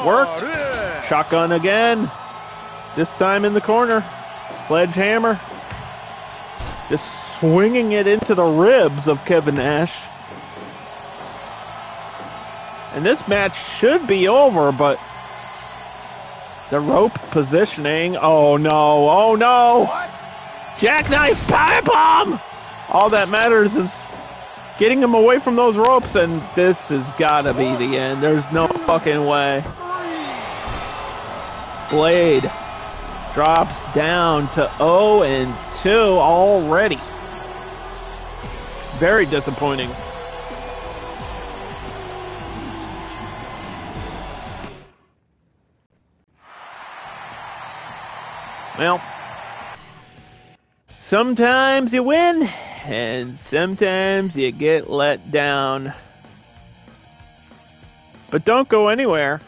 worked. Shotgun again. This time in the corner. Sledgehammer. Just swinging it into the ribs of Kevin Nash. And this match should be over, but the rope positioning. Oh no, oh no. What? Jackknife powerbomb. All that matters is getting him away from those ropes, and this has got to be the end. There's no fucking way. Blade drops down to 0-2 already. Very disappointing. Well, sometimes you win, and sometimes you get let down. But don't go anywhere.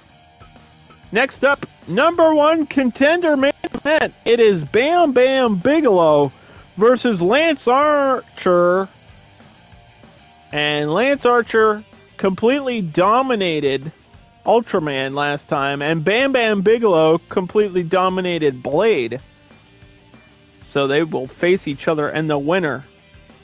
Next up, #1 contender main event. It is Bam Bam Bigelow versus Lance Archer. And Lance Archer completely dominated Ultraman last time, and Bam Bam Bigelow completely dominated Blade. So they will face each other, and the winner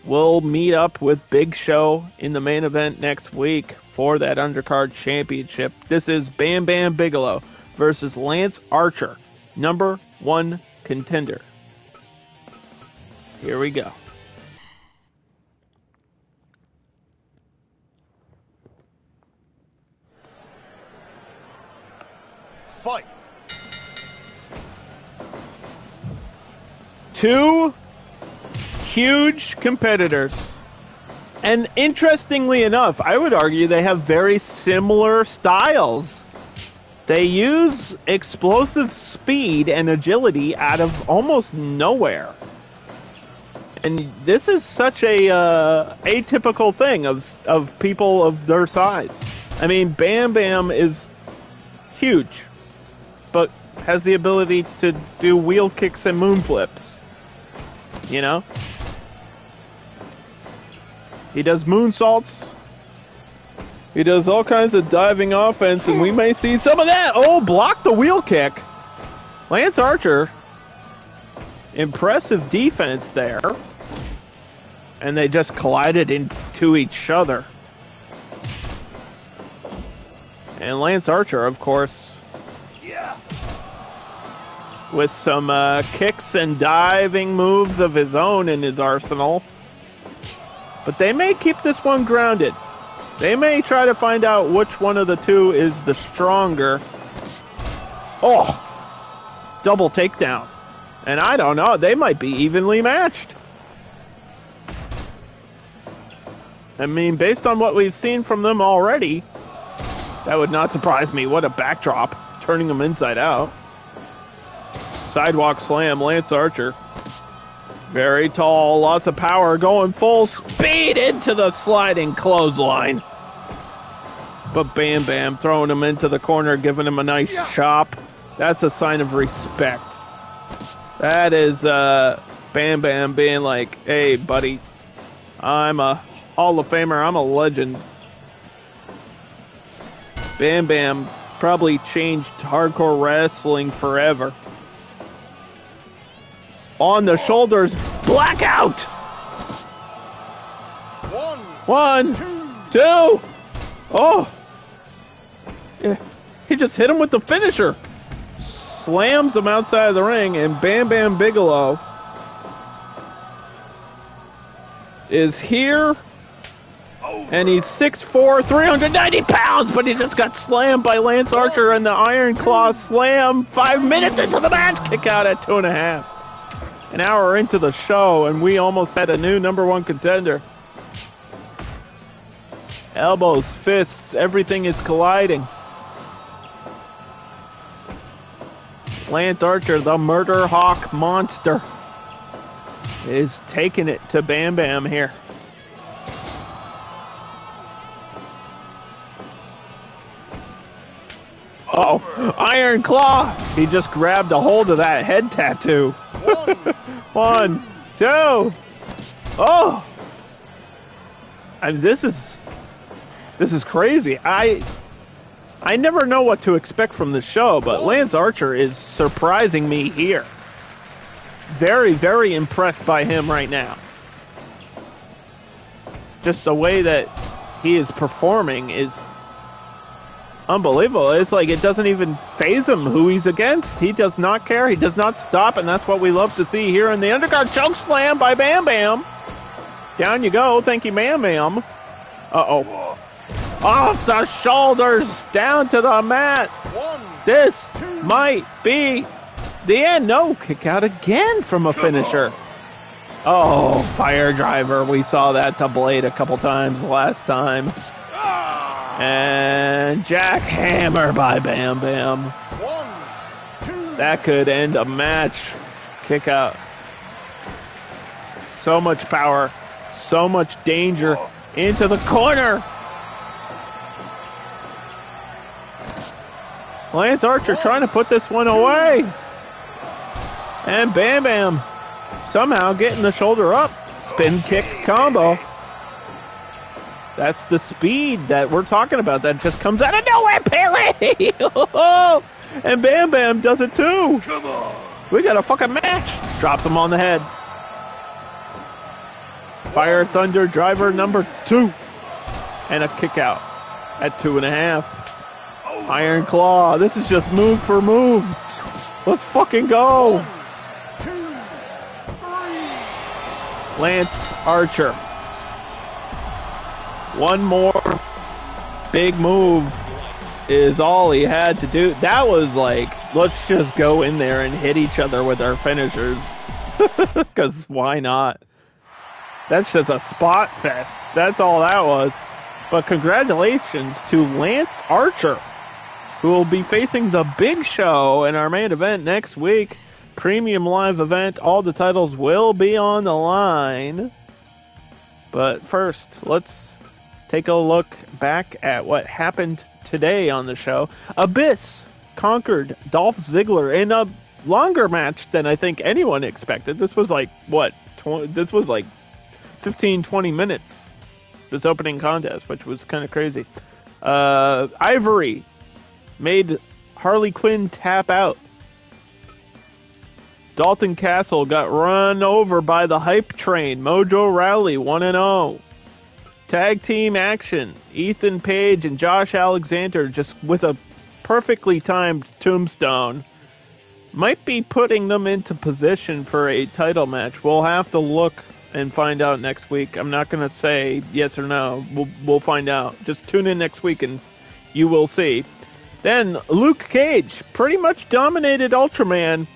will meet up with Big Show in the main event next week for that Undercard Championship. This is Bam Bam Bigelow versus Lance Archer, #1 contender. Here we go. Fight. Two huge competitors. And interestingly enough, I would argue they have very similar styles. They use explosive speed and agility out of almost nowhere. And this is such a atypical thing of people of their size. I mean, Bam Bam is huge, but has the ability to do wheel kicks and moon flips. You know? He does moonsaults. He does all kinds of diving offense, and we may see some of that. Oh, block the wheel kick. Lance Archer. Impressive defense there. And they just collided into each other. And Lance Archer, of course, with some kicks and diving moves of his own in his arsenal. But they may keep this one grounded. They may try to find out which one of the two is the stronger. Oh! Double takedown. And I don't know, they might be evenly matched. I mean, based on what we've seen from them already, that would not surprise me. What a backdrop, turning them inside out. Sidewalk slam, Lance Archer. Very tall, lots of power, going full speed into the sliding clothesline. But Bam Bam throwing him into the corner, giving him a nice chop. That's a sign of respect. That is Bam Bam being like, hey, buddy, I'm a Hall of Famer, I'm a legend. Bam Bam probably changed hardcore wrestling forever. On the shoulders, blackout! One, two. Oh! He just hit him with the finisher. Slams him outside of the ring, and Bam Bam Bigelow is here. And he's 6'4", 390 pounds, but he just got slammed by Lance Archer and the Iron Claw slam. 5 minutes into the match, kick out at 2.5. An hour into the show, and we almost had a new #1 contender. Elbows, fists, everything is colliding. Lance Archer, the Murder Hawk monster, is taking it to Bam Bam here. Oh, Iron Claw! He just grabbed a hold of that head tattoo. 1, 2. Oh! I mean, this is crazy. I never know what to expect from the show, but Lance Archer is surprising me here. Very, very impressed by him right now. Just the way that he is performing is unbelievable. It's like it doesn't even faze him who he's against. He does not care. He does not stop, and that's what we love to see here in the Undercard. Choke slam by Bam Bam. Down you go. Thank you, Bam Bam. Uh-oh. Off the shoulders, down to the mat. This might be the end. No, kick out again from a finisher. Oh, fire driver. We saw that to Blade a couple times last time. And jackhammer by Bam Bam. That could end a match. Kick out. So much power. So much danger. Into the corner. Lance Archer trying to put this one away. And Bam Bam somehow getting the shoulder up. Spin kick combo. That's the speed that we're talking about. That just comes out of nowhere, Pele! And Bam Bam does it too. Come on. We got a fucking match. Drops him on the head. Fire Thunder Driver #2. And a kick out at 2.5. Iron Claw. This is just move for move. Let's fucking go. 1, 2, 3. Lance Archer. One more big move is all he had to do. That was like, let's just go in there and hit each other with our finishers. Because why not? That's just a spot fest. That's all that was. But congratulations to Lance Archer, who will be facing the Big Show in our main event next week. Premium live event. All the titles will be on the line. But first, let's take a look back at what happened today on the show. Abyss conquered Dolph Ziggler in a longer match than I think anyone expected. This was like, what? This was like 15, 20 minutes, this opening contest, which was kind of crazy. Ivory made Harley Quinn tap out. Dalton Castle got run over by the hype train. Mojo Rawley 1-0. Tag team action. Ethan Page and Josh Alexander just with a perfectly timed tombstone. Might be putting them into position for a title match. We'll have to look and find out next week. I'm not going to say yes or no. We'll find out. Just tune in next week and you will see. Then Luke Cage pretty much dominated Ultraman.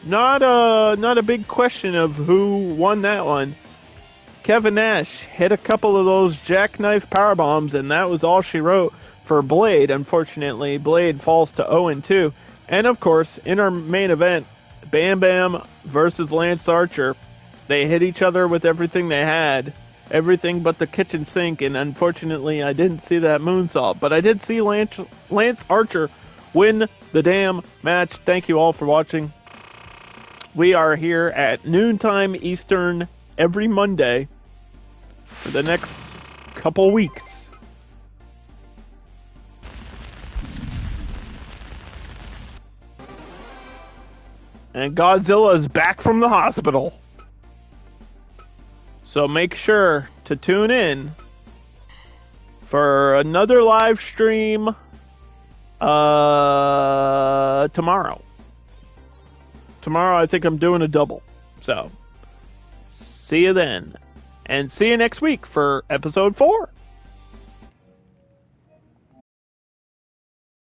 Not a big question of who won that one. Kevin Nash hit a couple of those jackknife powerbombs, and that was all she wrote for Blade. Unfortunately, Blade falls to 0-2. And of course, in our main event, Bam Bam versus Lance Archer. They hit each other with everything they had. Everything but the kitchen sink, and unfortunately, I didn't see that moonsault. But I did see Lance Archer win the damn match. Thank you all for watching. We are here at noontime Eastern every Monday for the next couple weeks. And Godzilla is back from the hospital. So make sure to tune in for another live stream Tomorrow. Tomorrow, I think I'm doing a double. So, see you then. And see you next week for episode 4.